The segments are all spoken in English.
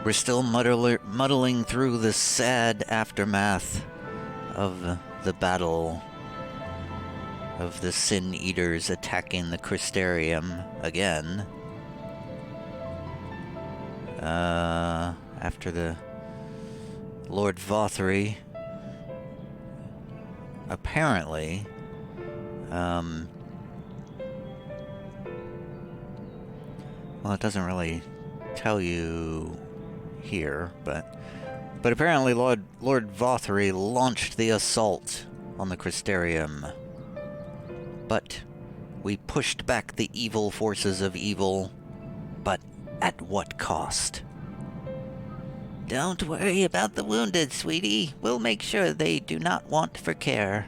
We're still muddling through the sad aftermath of the battle of the Sin Eaters attacking the Crystarium again. After the Lord Vothry apparently well, it doesn't really tell you here, but apparently Lord Vothry launched the assault on the Crystarium. But we pushed back the evil forces of evil, but at what cost? Don't worry about the wounded, sweetie. We'll make sure they do not want for care.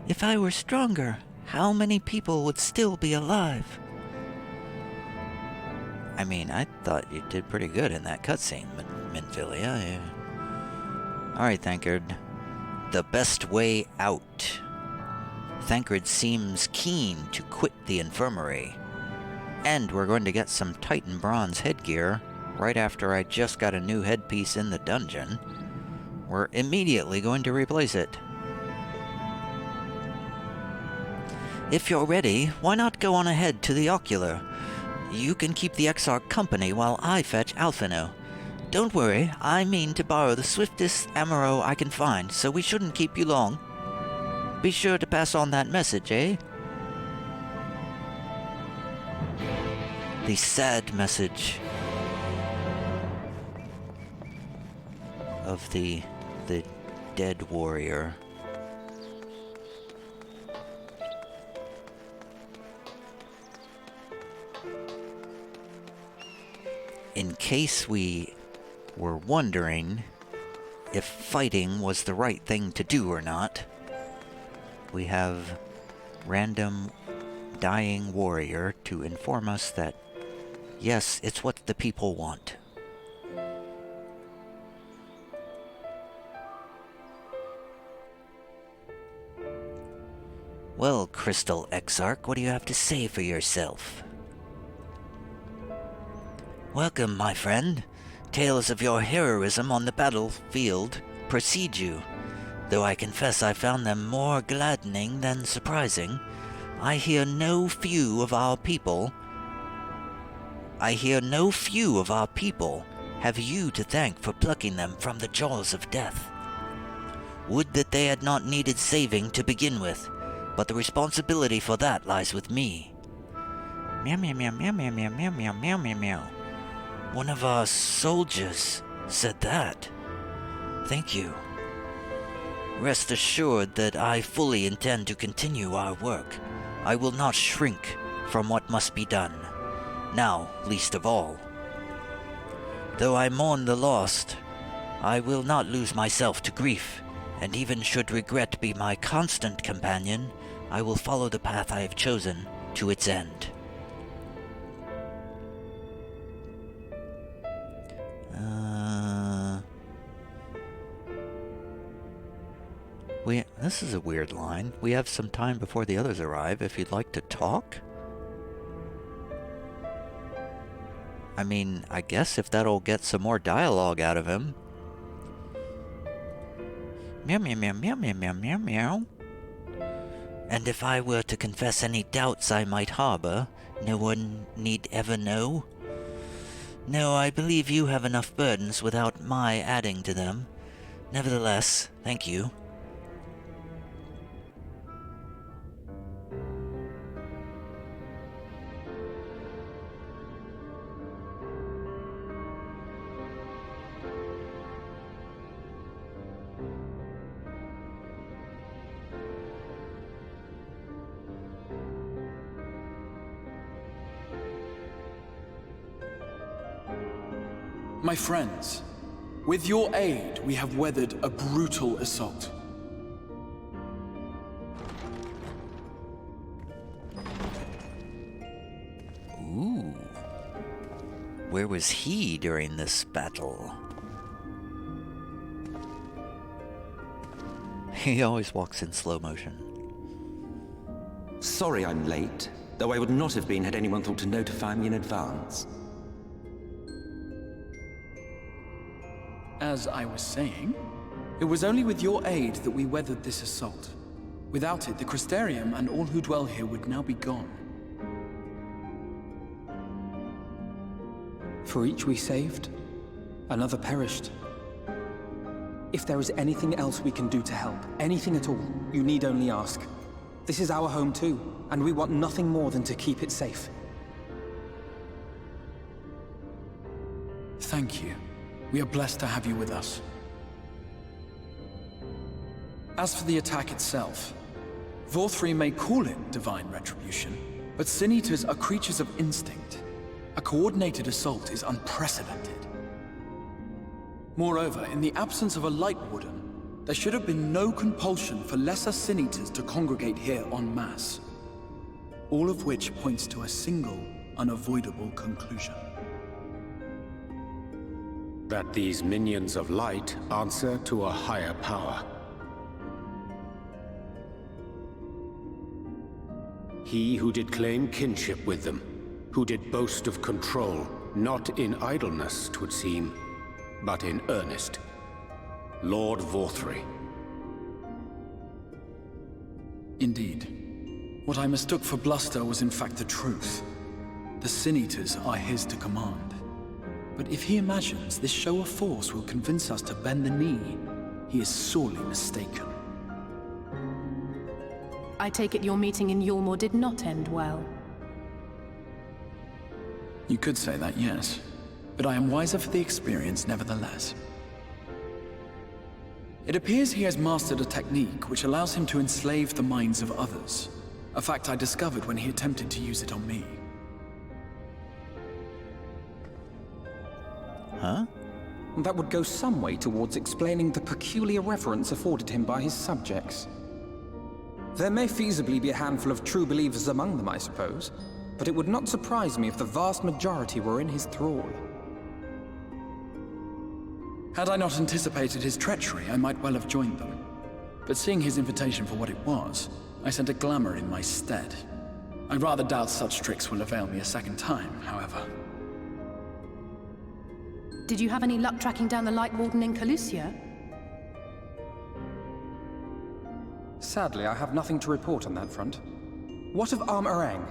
If I were stronger, how many people would still be alive? I mean, I thought you did pretty good in that cutscene, Minfilia. Alright, Thancred. The best way out. Thancred seems keen to quit the infirmary. And we're going to get some Titan Bronze headgear right after I just got a new headpiece in the dungeon. We're immediately going to replace it. If you're ready, why not go on ahead to the Ocular? You can keep the Exarch company while I fetch Alphino. Don't worry, I mean to borrow the swiftest Amaro I can find, so we shouldn't keep you long. Be sure to pass on that message, eh? The sad message of the dead warrior. In case we were wondering if fighting was the right thing to do or not, we have random dying warrior to inform us that, yes, it's what the people want. Well, Crystal Exarch, what do you have to say for yourself? Welcome, my friend. Tales of your heroism on the battlefield precede you. Though I confess I found them more gladdening than surprising, I hear no few of our people have you to thank for plucking them from the jaws of death. Would that they had not needed saving to begin with, but the responsibility for that lies with me. Meow meow meow meow meow meow meow meow meow meow meow. One of our soldiers said that. Thank you. Rest assured that I fully intend to continue our work. I will not shrink from what must be done, now least of all. Though I mourn the lost, I will not lose myself to grief, and even should regret be my constant companion, I will follow the path I have chosen to its end. This is a weird line. We have some time before the others arrive if you'd like to talk? I mean, I guess if that'll get some more dialogue out of him. Meow meow meow meow meow meow meow meow. And if I were to confess any doubts I might harbor, no one need ever know? No, I believe you have enough burdens without my adding to them. Nevertheless, thank you. My friends, with your aid, we have weathered a brutal assault. Ooh. Where was he during this battle? He always walks in slow motion. Sorry I'm late, though I would not have been had anyone thought to notify me in advance. As I was saying, it was only with your aid that we weathered this assault. Without it, the Crystarium and all who dwell here would now be gone. For each we saved, another perished. If there is anything else we can do to help, anything at all, you need only ask. This is our home too, and we want nothing more than to keep it safe. Thank you. We are blessed to have you with us. As for the attack itself, Vorthri may call it divine retribution, but Sin Eaters are creatures of instinct. A coordinated assault is unprecedented. Moreover, in the absence of a Light Warden, there should have been no compulsion for lesser Sin Eaters to congregate here en masse. All of which points to a single, unavoidable conclusion. That these minions of light answer to a higher power. He who did claim kinship with them, who did boast of control, not in idleness, 'twould seem, but in earnest. Lord Vorthri. Indeed. What I mistook for bluster was in fact the truth. The Sin Eaters are his to command. But if he imagines this show of force will convince us to bend the knee, he is sorely mistaken. I take it your meeting in Yulmore did not end well. You could say that, yes. But I am wiser for the experience nevertheless. It appears he has mastered a technique which allows him to enslave the minds of others. A fact I discovered when he attempted to use it on me. Huh? That would go some way towards explaining the peculiar reverence afforded him by his subjects. There may feasibly be a handful of true believers among them, I suppose, but it would not surprise me if the vast majority were in his thrall. Had I not anticipated his treachery, I might well have joined them. But seeing his invitation for what it was, I sent a glamour in my stead. I rather doubt such tricks will avail me a second time, however. Did you have any luck tracking down the Light Warden in Calusia? Sadly, I have nothing to report on that front. What of Arm-Arang?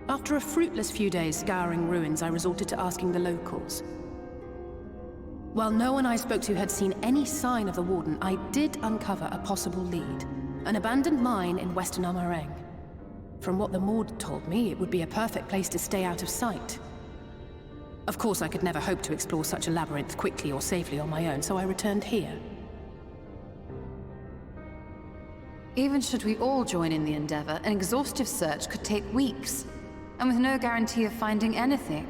After a fruitless few days scouring ruins, I resorted to asking the locals. While no one I spoke to had seen any sign of the Warden, I did uncover a possible lead. An abandoned mine in western Arm-Arang. From what the Maud told me, it would be a perfect place to stay out of sight. Of course, I could never hope to explore such a labyrinth quickly or safely on my own, so I returned here. Even should we all join in the endeavor, an exhaustive search could take weeks, and with no guarantee of finding anything.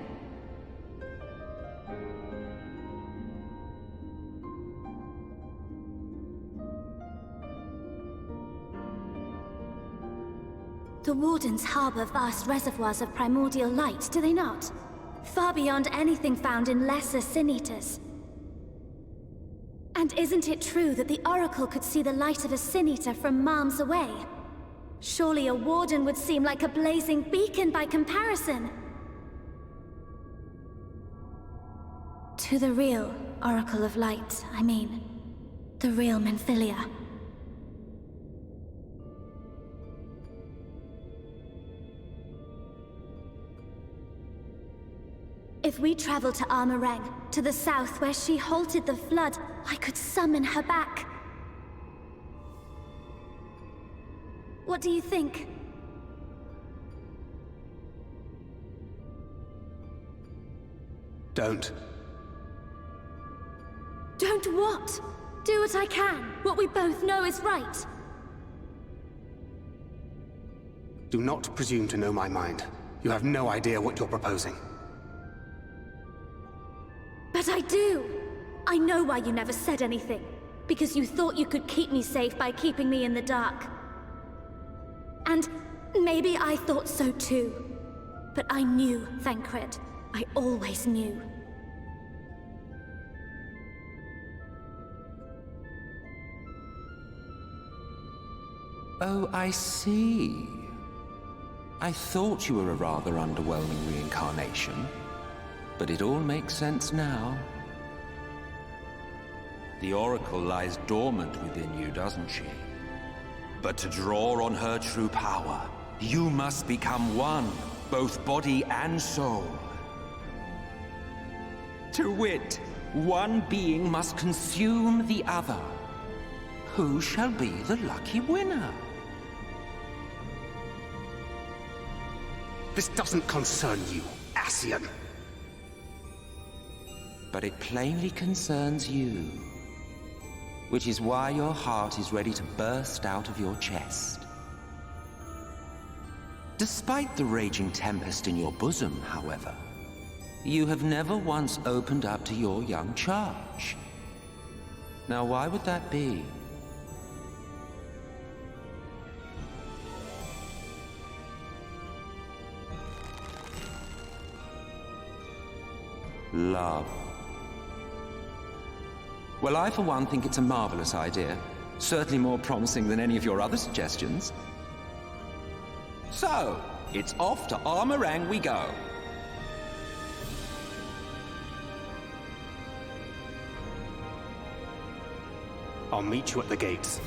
The Wardens harbor vast reservoirs of primordial light, do they not? Far beyond anything found in lesser Sin Eaters. And isn't it true that the Oracle could see the light of a Sin Eater from miles away? Surely a Warden would seem like a blazing beacon by comparison. To the real Oracle of Light, I mean. The real Menphilia. If we travel to Arm-Arang, to the south where she halted the flood, I could summon her back. What do you think? Don't. Don't what? Do what I can. What we both know is right. Do not presume to know my mind. You have no idea what you're proposing. But I do! I know why you never said anything. Because you thought you could keep me safe by keeping me in the dark. And maybe I thought so too. But I knew, Thancred. I always knew. Oh, I see. I thought you were a rather underwhelming reincarnation. But it all makes sense now. The Oracle lies dormant within you, doesn't she? But to draw on her true power, you must become one, both body and soul. To wit, one being must consume the other. Who shall be the lucky winner? This doesn't concern you, Ascian. But it plainly concerns you. Which is why your heart is ready to burst out of your chest. Despite the raging tempest in your bosom, however, you have never once opened up to your young charge. Now, why would that be? Love. Well, I for one think it's a marvelous idea. Certainly more promising than any of your other suggestions. So, it's off to Armorang we go. I'll meet you at the gates.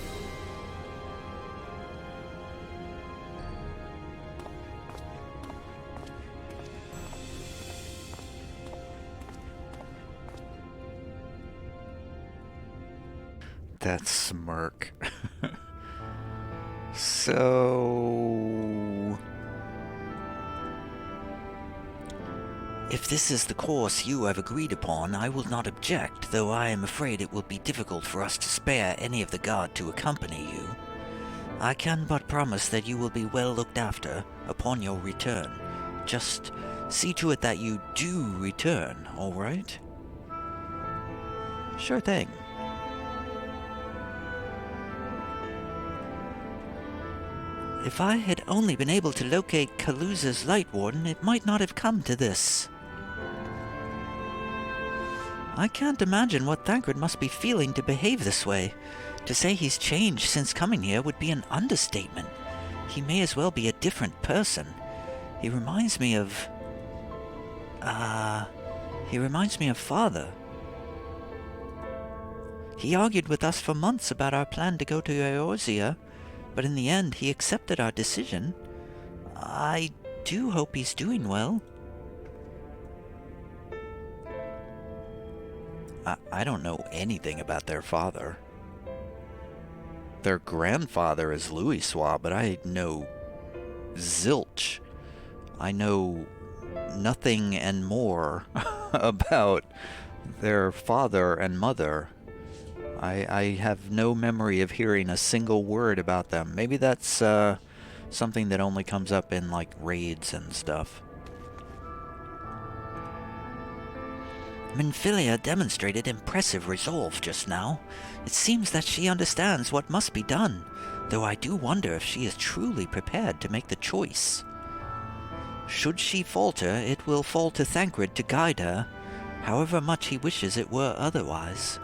That smirk. So... if this is the course you have agreed upon, I will not object, though I am afraid it will be difficult for us to spare any of the guard to accompany you. I can but promise that you will be well looked after upon your return. Just see to it that you do return, all right? Sure thing. If I had only been able to locate Kaluza's Light Warden, it might not have come to this. I can't imagine what Thancred must be feeling to behave this way. To say he's changed since coming here would be an understatement. He may as well be a different person. He reminds me of Father. He argued with us for months about our plan to go to Eorzea, but in the end, he accepted our decision. I do hope he's doing well. I don't know anything about their father. Their grandfather is Louisoix, but I know zilch. I know nothing and more about their father and mother. I have no memory of hearing a single word about them. Maybe that's something that only comes up in, like, raids and stuff. Minfilia demonstrated impressive resolve just now. It seems that she understands what must be done, though I do wonder if she is truly prepared to make the choice. Should she falter, it will fall to Thancred to guide her, however much he wishes it were otherwise.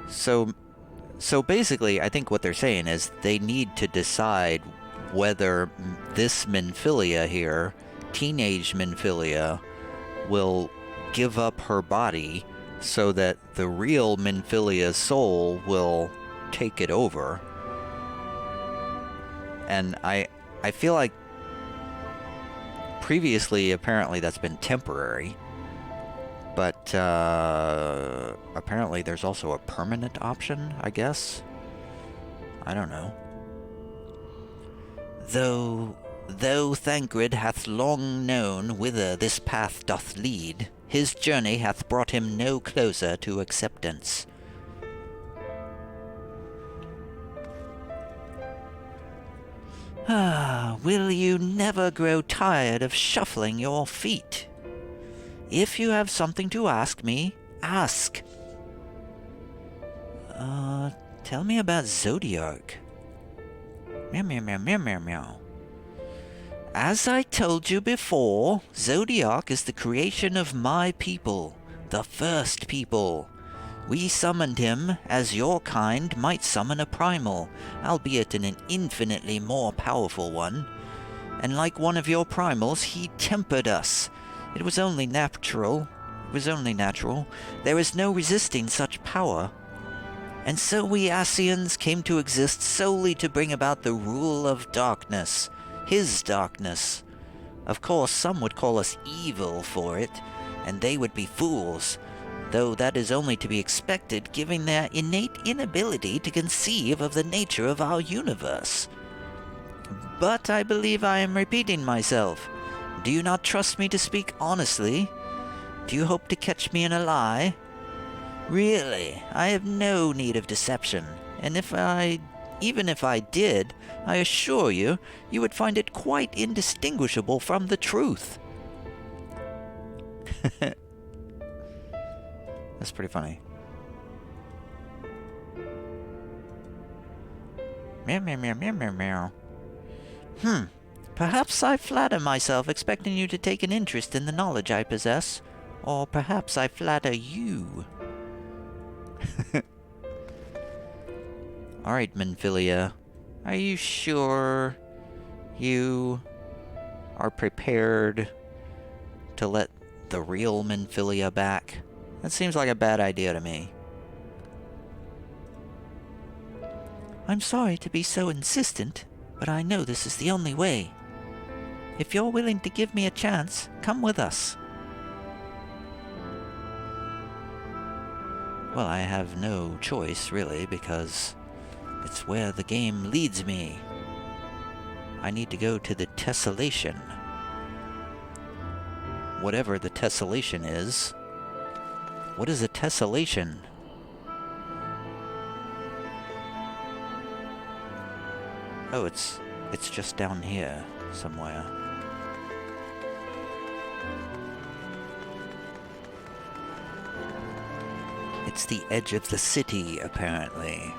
So basically, I think what they're saying is they need to decide whether this Minfilia here, teenage Minfilia, will give up her body so that the real Minfilia's soul will take it over. And I feel like previously, apparently, that's been temporary. But apparently there's also a permanent option, I guess? I don't know. Though Thancred hath long known whither this path doth lead, his journey hath brought him no closer to acceptance. Will you never grow tired of shuffling your feet? If you have something to ask me, ask. Tell me about Zodiark. Meow, meow, meow, meow, meow, meow. As I told you before, Zodiark is the creation of my people, the first people. We summoned him as your kind might summon a primal, albeit an infinitely more powerful one. And like one of your primals, he tempered us. It was only natural, was only natural. There is no resisting such power. And so we Ascians came to exist solely to bring about the rule of darkness. His darkness. Of course, some would call us evil for it, and they would be fools, though that is only to be expected given their innate inability to conceive of the nature of our universe. But I believe I am repeating myself. Do you not trust me to speak honestly? Do you hope to catch me in a lie? Really, I have no need of deception, and even if I did, I assure you, you would find it quite indistinguishable from the truth. That's pretty funny. Meow, meow, meow, meow, meow, meow. Perhaps I flatter myself expecting you to take an interest in the knowledge I possess. Or perhaps I flatter you. Alright, Minfilia. Are you sure you are prepared to let the real Minfilia back? That seems like a bad idea to me. I'm sorry to be so insistent, but I know this is the only way. If you're willing to give me a chance, come with us. Well, I have no choice, really, because it's where the game leads me. I need to go to the tessellation. Whatever the tessellation is. What is a tessellation? Oh, it's just down here somewhere. It's the edge of the city, apparently.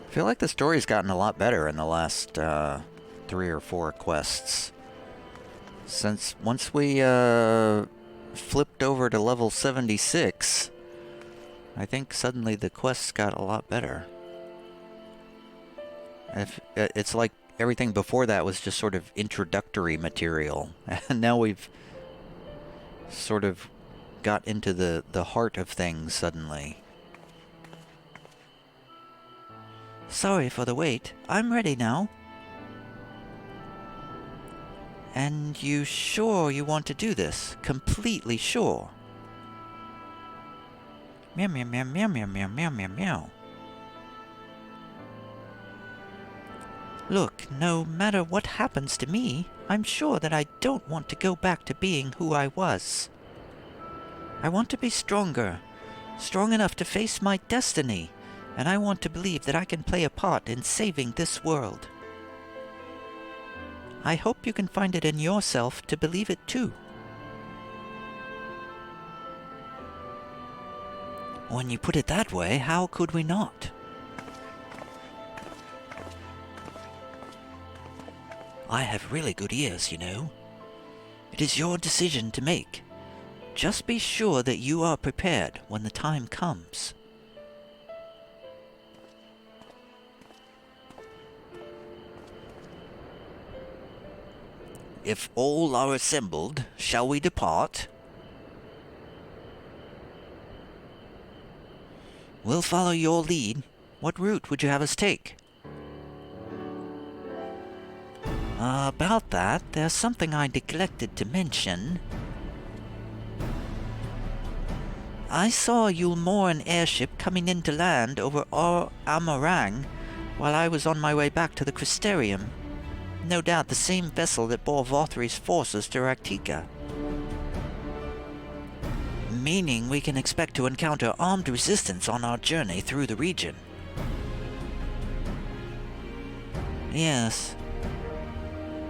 I feel like the story's gotten a lot better in the last 3 or 4 quests. Since once we flipped over to level 76, I think suddenly the quests got a lot better. It's like everything before that was just sort of introductory material, and now we've sort of got into the heart of things suddenly. Sorry for the wait. I'm ready now. And you sure you want to do this? Completely sure? Meow, meow, meow, meow, meow, meow, meow, meow, meow. Look, no matter what happens to me, I'm sure that I don't want to go back to being who I was. I want to be stronger, strong enough to face my destiny. And I want to believe that I can play a part in saving this world. I hope you can find it in yourself to believe it too. When you put it that way, how could we not? I have really good ears, you know. It is your decision to make. Just be sure that you are prepared when the time comes. If all are assembled, shall we depart? We'll follow your lead. What route would you have us take? About that, there's something I neglected to mention. I saw a Yulmoran airship coming in to land over Amarang while I was on my way back to the Crystarium. No doubt the same vessel that bore Vothri's forces to Raktika. Meaning we can expect to encounter armed resistance on our journey through the region. Yes.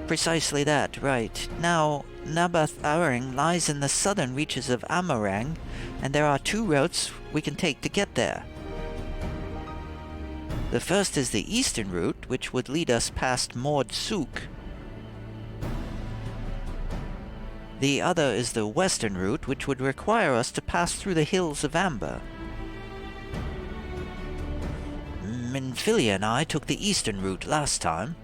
Precisely that, right. Now, Nabath Aring lies in the southern reaches of Amarang, and there are 2 routes we can take to get there. The first is the eastern route, which would lead us past Mord Souk. The other is the western route, which would require us to pass through the Hills of Amber. Minfilia and I took the eastern route last time.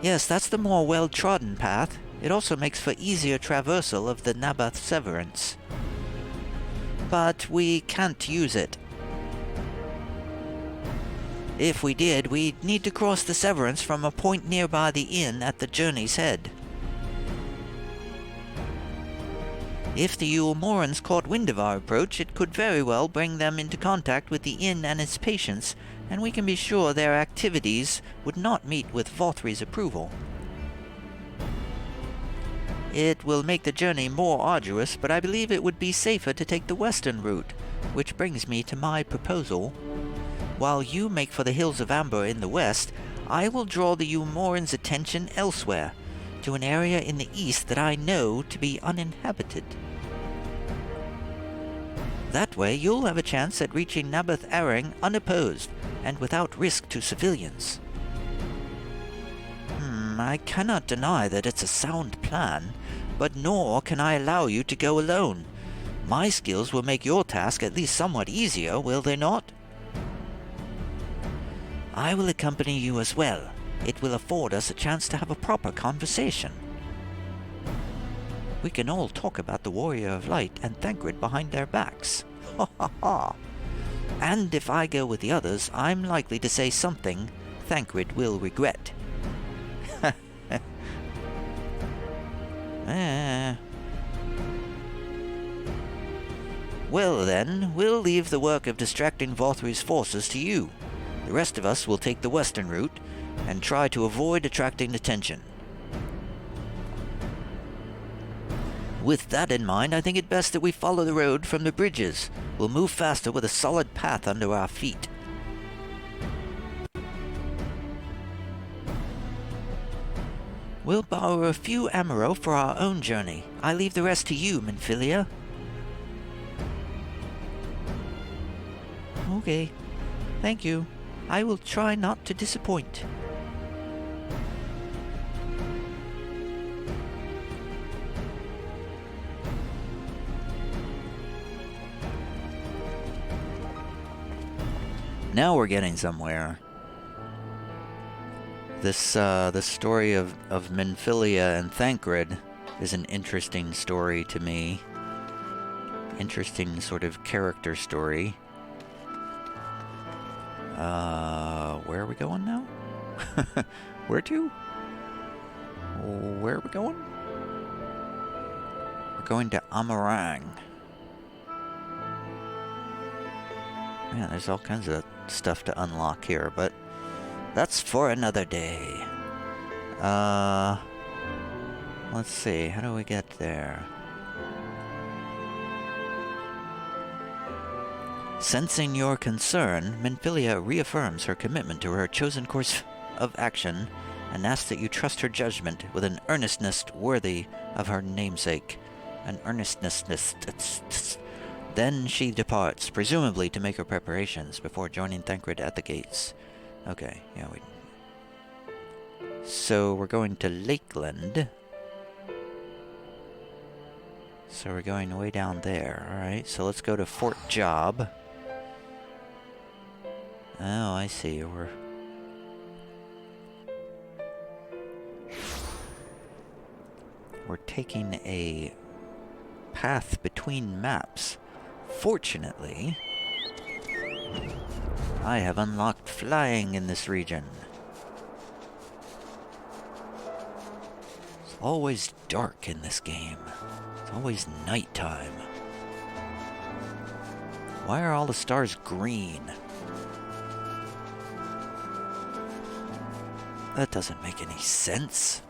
Yes, that's the more well-trodden path. It also makes for easier traversal of the Naboth Severance. But we can't use it. If we did, we'd need to cross the Severance from a point nearby the inn at the journey's head. If the Yulmorans caught wind of our approach, it could very well bring them into contact with the inn and its patients, and we can be sure their activities would not meet with Vothri's approval. It will make the journey more arduous, but I believe it would be safer to take the western route, which brings me to my proposal. While you make for the Hills of Amber in the west, I will draw the Yulmorans' attention elsewhere, to an area in the east that I know to be uninhabited. That way, you'll have a chance at reaching Naboth Aring unopposed and without risk to civilians. I cannot deny that it's a sound plan, but nor can I allow you to go alone. My skills will make your task at least somewhat easier, will they not? I will accompany you as well. It will afford us a chance to have a proper conversation. We can all talk about the Warrior of Light and Thancred behind their backs. Ha ha ha! And if I go with the others, I'm likely to say something Thancred will regret. Well then, we'll leave the work of distracting Vothri's forces to you. The rest of us will take the western route, and try to avoid attracting attention. With that in mind, I think it best that we follow the road from the bridges. We'll move faster with a solid path under our feet. We'll borrow a few ammo for our own journey. I leave the rest to you, Minfilia. Okay. Thank you. I will try not to disappoint. Now we're getting somewhere. This story of Minfilia and Thancred is an interesting story to me. Interesting sort of character story. Where are we going now? Where to? Where are we going? We're going to Amarang. Man, there's all kinds of stuff to unlock here, but that's for another day. Let's see, how do we get there? Sensing your concern, Minfilia reaffirms her commitment to her chosen course of action and asks that you trust her judgment with an earnestness worthy of her namesake. An earnestness. Then she departs, presumably to make her preparations before joining Thancred at the gates. Okay, yeah, so we're going to Lakeland. So we're going way down there. Alright, so let's go to Fort Job. Oh, I see. We're taking a path between maps. Fortunately, I have unlocked flying in this region. It's always dark in this game. It's always nighttime. Why are all the stars green? That doesn't make any sense.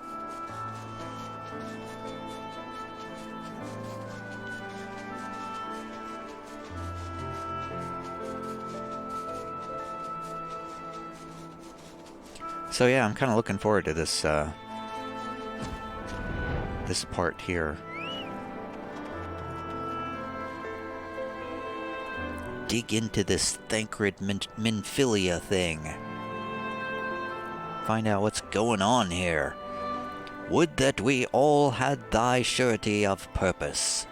So yeah, I'm kind of looking forward to this this part dig into this Thancred Minfilia thing. Find out what's going on here. Would that we all had thy surety of purpose.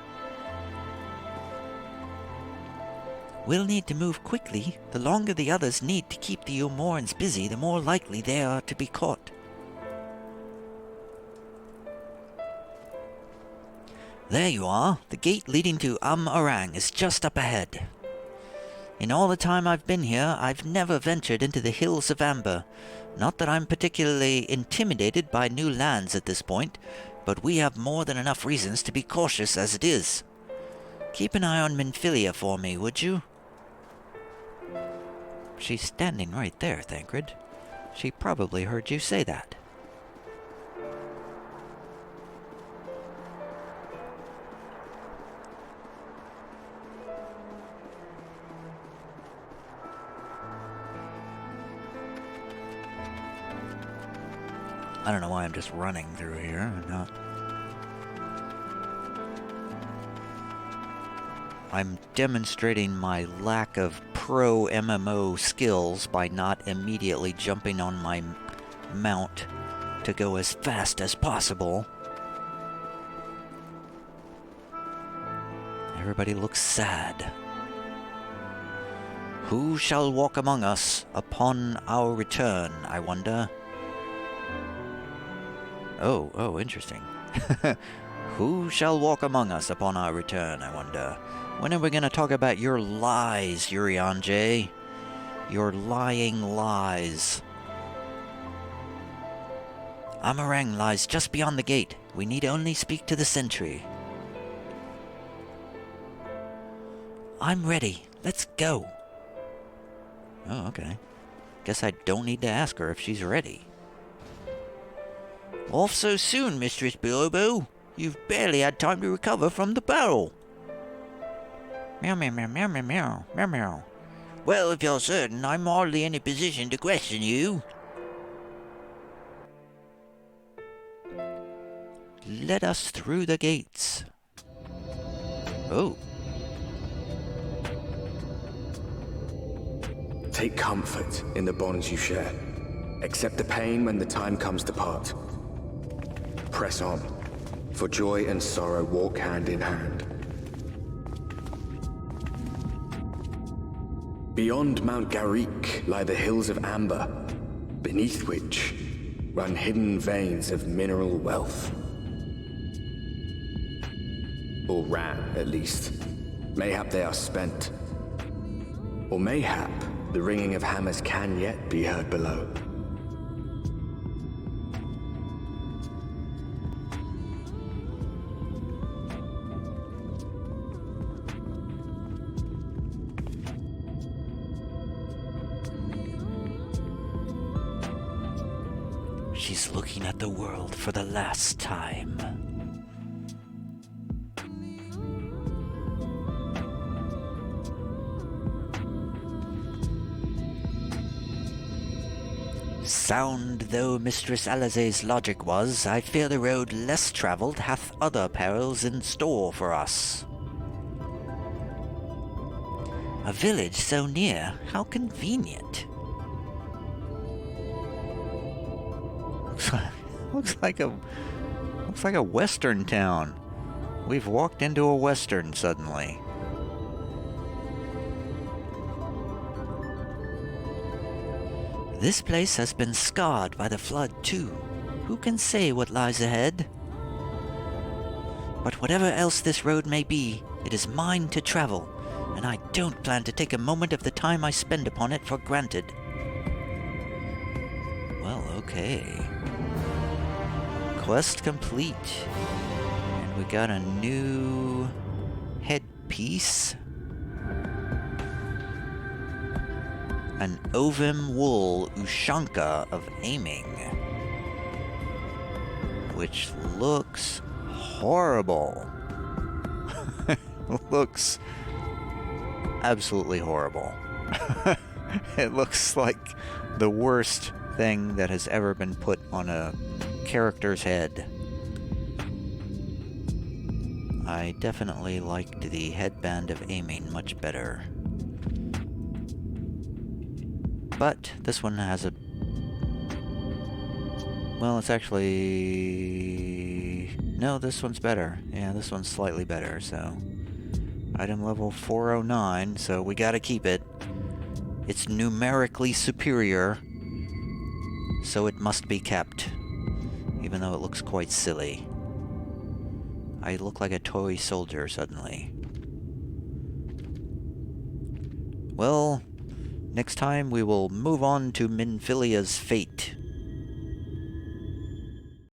We'll need to move quickly. The longer the others need to keep the Umorans busy, the more likely they are to be caught. There you are. The gate leading to Arang is just up ahead. In all the time I've been here, I've never ventured into the Hills of Amber. Not that I'm particularly intimidated by new lands at this point, but we have more than enough reasons to be cautious as it is. Keep an eye on Minfilia for me, would you? She's standing right there, Thancred. She probably heard you say that. I don't know why I'm just running through here and not... I'm demonstrating my lack of pro MMO skills by not immediately jumping on my mount to go as fast as possible. Everybody looks sad. Who shall walk among us upon our return, I wonder? Oh, interesting. Who shall walk among us upon our return, I wonder? When are we going to talk about your lies, Urianger? Your lying lies. Arang lies just beyond the gate. We need only speak to the sentry. I'm ready. Let's go. Oh, okay. Guess I don't need to ask her if she's ready. Off so soon, Mistress Bilbo. You've barely had time to recover from the battle. Meow, meow, meow, meow, meow, meow, meow, meow. Well, if you're certain, I'm hardly in a position to question you. Let us through the gates. Oh. Take comfort in the bonds you share. Accept the pain when the time comes to part. Press on, for joy and sorrow walk hand in hand. Beyond Mount Garrick lie the Hills of Amber, beneath which run hidden veins of mineral wealth. Or ran, at least. Mayhap they are spent. Or mayhap the ringing of hammers can yet be heard below. She's looking at the world for the last time. Sound though Mistress Alizé's logic was, I fear the road less travelled hath other perils in store for us. A village so near, how convenient. Looks like a western town. We've walked into a western suddenly. This place has been scarred by the flood too. Who can say what lies ahead? But whatever else this road may be, it is mine to travel, and I don't plan to take a moment of the time I spend upon it for granted. Well, okay. Quest complete. And we got a new headpiece. An Ovim Wool Ushanka of Aiming. Which looks horrible. Looks absolutely horrible. It looks like the worst thing that has ever been put on a character's head. I definitely liked the headband of aiming much better. But this one has a... Well, it's actually... No, this one's better. Yeah, this one's slightly better, so... Item level 409, so we gotta keep it. It's numerically superior, so it must be kept. Even though it looks quite silly. I look like a toy soldier suddenly. Well, next time we will move on to Minfilia's fate.